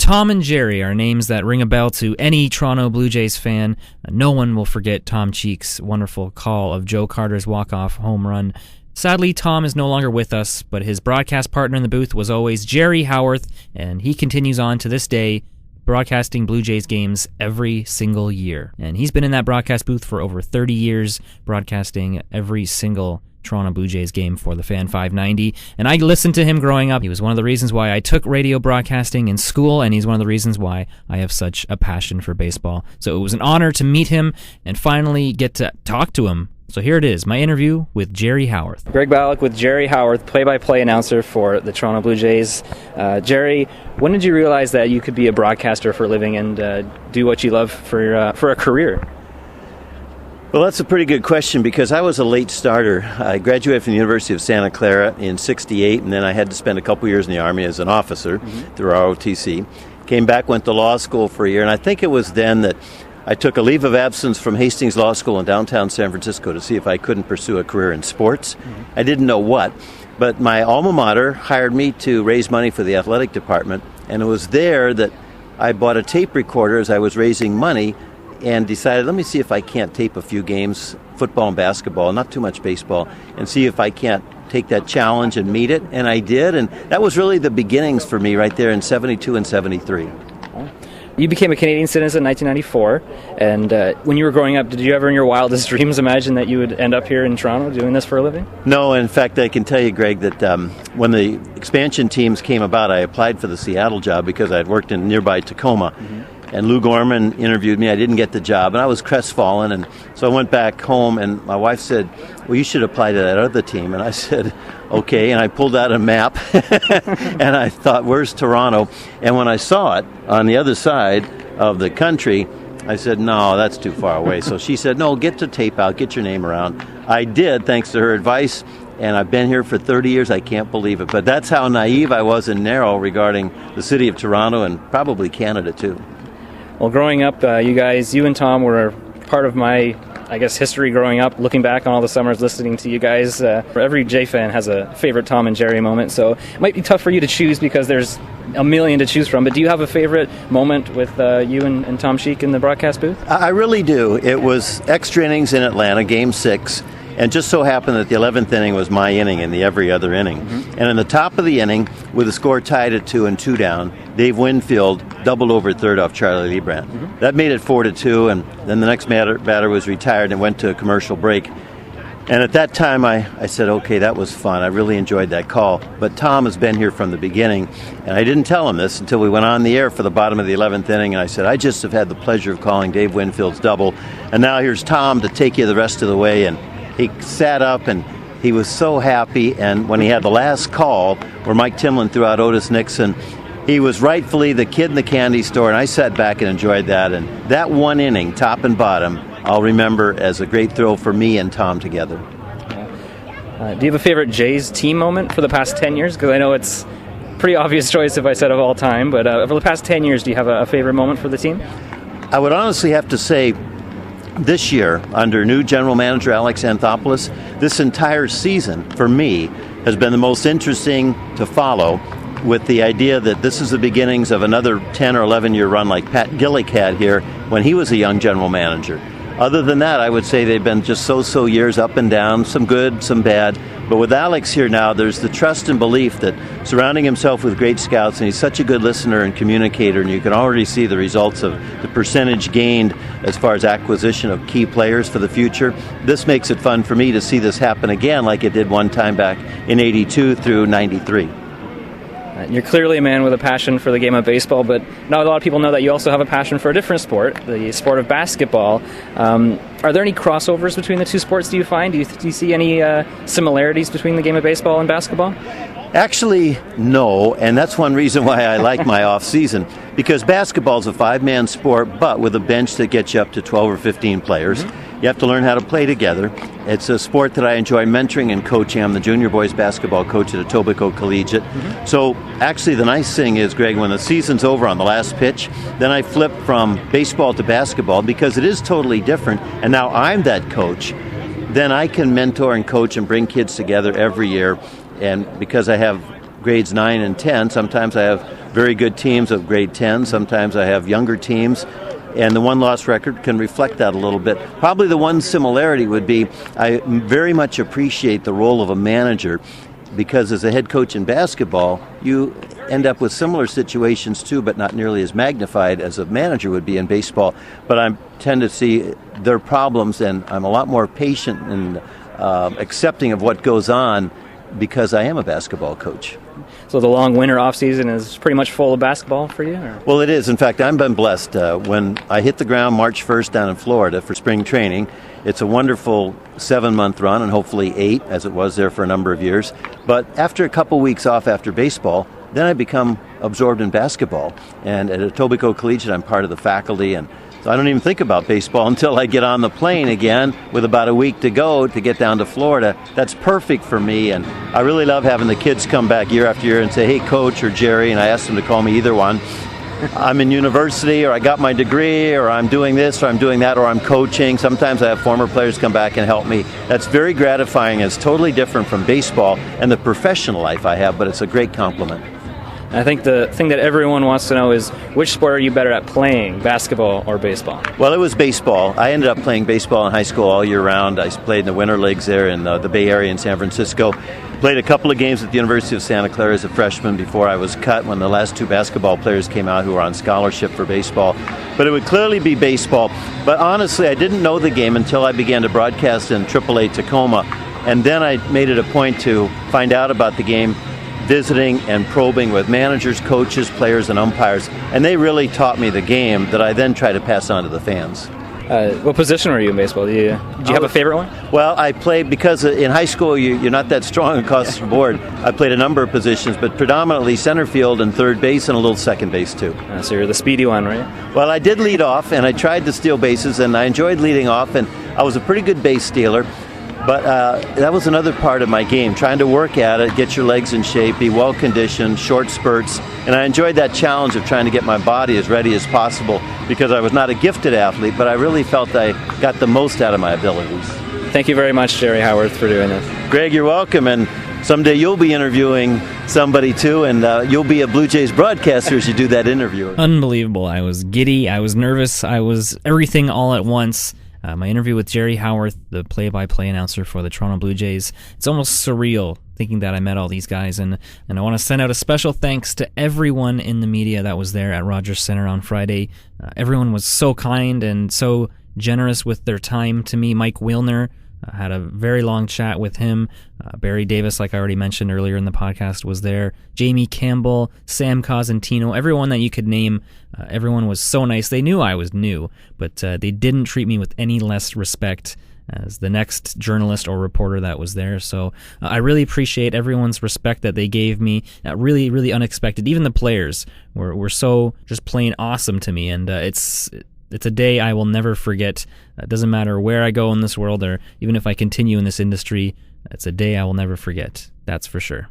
Tom and Jerry are names that ring a bell to any Toronto Blue Jays fan. No one will forget Tom Cheek's wonderful call of Joe Carter's walk-off home run. Sadly, Tom is no longer with us, but his broadcast partner in the booth was always Jerry Howarth, and he continues on to this day, broadcasting Blue Jays games every single year. And he's been in that broadcast booth for over 30 years, broadcasting every single Toronto Blue Jays game for the Fan 590, and I listened to him growing up. He was one of the reasons why I took radio broadcasting in school, and he's one of the reasons why I have such a passion for baseball. So it was an honor to meet him and finally get to talk to him. So here it is, my interview with Jerry Howarth. Greg Balloch with Jerry Howarth, play-by-play announcer for the Toronto Blue Jays. Jerry, when did you realize that you could be a broadcaster for a living and do what you love for a career? Well, that's a pretty good question because I was a late starter. I graduated from the University of Santa Clara in '68, and then I had to spend a couple years in the Army as an officer through ROTC. Came back, went to law school for a year, and I think it was then that I took a leave of absence from Hastings Law School in downtown San Francisco to see if I couldn't pursue a career in sports. I didn't know what, but my alma mater hired me to raise money for the athletic department, and it was there that I bought a tape recorder as I was raising money and decided, let me see if I can't tape a few games, football and basketball, not too much baseball, and see if I can't take that challenge and meet it. And I did, and that was really the beginnings for me right there in 72 and 73. You became a Canadian citizen in 1994, and when you were growing up, did you ever in your wildest dreams imagine that you would end up here in Toronto doing this for a living? No, in fact, I can tell you, Greg, that when the expansion teams came about, I applied for the Seattle job because I had worked in nearby Tacoma. And Lou Gorman interviewed me. I didn't get the job, and I was crestfallen. And so I went back home, and my wife said, well, you should apply to that other team. And I said, okay. And I pulled out a map, and I thought, where's Toronto? And when I saw it on the other side of the country, I said, no, that's too far away. So she said, no, get the tape out, get your name around. I did, thanks to her advice. And I've been here for 30 years. I can't believe it. But that's how naive I was and narrow regarding the city of Toronto and probably Canada, too. Well, growing up, you and Tom were part of my, history growing up, looking back on all the summers listening to you guys. Every Jay fan has a favorite Tom and Jerry moment, so it might be tough for you to choose because there's a million to choose from, but do you have a favorite moment with you and Tom Cheek in the broadcast booth? I really do. It was extra innings in Atlanta, Game 6, and just so happened that the 11th inning was my inning in the every other inning. And in the top of the inning, with the score tied at 2 and 2 down, Dave Winfield doubled over third off Charlie Leibrandt. That made it 4-2, and then the next batter was retired and went to a commercial break. And at that time, I said, okay, that was fun. I really enjoyed that call. But Tom has been here from the beginning, and I didn't tell him this until we went on the air for the bottom of the 11th inning, and I said, I just have had the pleasure of calling Dave Winfield's double, and now here's Tom to take you the rest of the way. And he sat up, and he was so happy, and when he had the last call where Mike Timlin threw out Otis Nixon, he was rightfully the kid in the candy store, and I sat back and enjoyed that. And that one inning, top and bottom, I'll remember as a great thrill for me and Tom together. Do you have a favorite Jays team moment for the past 10 years? Because I know it's a pretty obvious choice if I said of all time, but for the past 10 years, do you have a favorite moment for the team? I would honestly have to say this year, under new general manager Alex Anthopoulos, this entire season, for me, has been the most interesting to follow, with the idea that this is the beginnings of another 10 or 11-year run like Pat Gillick had here when he was a young general manager. Other than that, I would say they've been just so years up and down, some good, some bad. But with Alex here now, there's the trust and belief that surrounding himself with great scouts, and he's such a good listener and communicator, and you can already see the results of the percentage gained as far as acquisition of key players for the future. This makes it fun for me to see this happen again like it did one time back in 82 through 93. You're clearly a man with a passion for the game of baseball, but not a lot of people know that you also have a passion for a different sport, the sport of basketball. Are there any crossovers between the two sports, do you find? Do you see any similarities between the game of baseball and basketball? Actually, no, and that's one reason why I like my off-season, because basketball is a five-man sport, but with a bench that gets you up to 12 or 15 players. You have to learn how to play together. It's a sport that I enjoy mentoring and coaching. I'm the junior boys basketball coach at Etobicoke Collegiate. So actually the nice thing is, Greg, when the season's over on the last pitch, then I flip from baseball to basketball because it is totally different, and now I'm that coach. Then I can mentor and coach and bring kids together every year. And because I have grades 9 and 10, sometimes I have very good teams of grade 10. Sometimes I have younger teams. And the one-loss record can reflect that a little bit. Probably the one similarity would be I very much appreciate the role of a manager, because as a head coach in basketball, you end up with similar situations too, but not nearly as magnified as a manager would be in baseball. But I tend to see their problems, and I'm a lot more patient and accepting of what goes on because I am a basketball coach. So the long winter off season is pretty much full of basketball for you? Or? Well, it is. In fact, I've been blessed. When I hit the ground March 1st down in Florida for spring training, it's a wonderful 7-month run, and hopefully 8, as it was there for a number of years. But after a couple weeks off after baseball, then I become absorbed in basketball. And at Etobicoke Collegiate, I'm part of the faculty, and so I don't even think about baseball until I get on the plane again with about a week to go to get down to Florida. That's perfect for me, and I really love having the kids come back year after year and say, hey, Coach or Jerry, and I ask them to call me either one. I'm in university, or I got my degree, or I'm doing this, or I'm doing that, or I'm coaching. Sometimes I have former players come back and help me. That's very gratifying. It's totally different from baseball and the professional life I have, but it's a great compliment. I think the thing that everyone wants to know is, which sport are you better at playing, basketball or baseball? Well, it was baseball. I ended up playing baseball in high school all year round. I played in the winter leagues there in the Bay Area in San Francisco. Played a couple of games at the University of Santa Clara as a freshman before I was cut when the last 2 basketball players came out who were on scholarship for baseball. But it would clearly be baseball. But honestly, I didn't know the game until I began to broadcast in AAA Tacoma. And then I made it a point to find out about the game, visiting and probing with managers, coaches, players, and umpires. And they really taught me the game that I then try to pass on to the fans. What position were you in baseball? Did you have a favorite one? Well, I played, because in high school you're not that strong across the board. I played a number of positions, but predominantly center field and third base and a little second base too. So you're the speedy one, right? Well, I did lead off, and I tried to steal bases, and I enjoyed leading off, and I was a pretty good base stealer. But that was another part of my game, trying to work at it, get your legs in shape, be well-conditioned, short spurts. And I enjoyed that challenge of trying to get my body as ready as possible, because I was not a gifted athlete, but I really felt I got the most out of my abilities. Thank you very much, Jerry Howarth, for doing this. Greg, you're welcome. And someday you'll be interviewing somebody too, and you'll be a Blue Jays broadcaster as you do that interview. Unbelievable. I was giddy. I was nervous. I was everything all at once. My interview with Jerry Howarth, the play-by-play announcer for the Toronto Blue Jays, it's almost surreal thinking that I met all these guys, and I want to send out a special thanks to everyone in the media that was there at Rogers Center on Friday. Everyone was so kind and so generous with their time to me. Mike Wilner, had a very long chat with him. Barry Davis, like I already mentioned earlier in the podcast, was there. Jamie Campbell, Sam Cosentino, everyone that you could name, everyone was so nice. They knew I was new, but they didn't treat me with any less respect as the next journalist or reporter that was there. So I really appreciate everyone's respect that they gave me. Really, really unexpected. Even the players were so just plain awesome to me, and it's a day I will never forget. It doesn't matter where I go in this world, or even if I continue in this industry, it's a day I will never forget. That's for sure.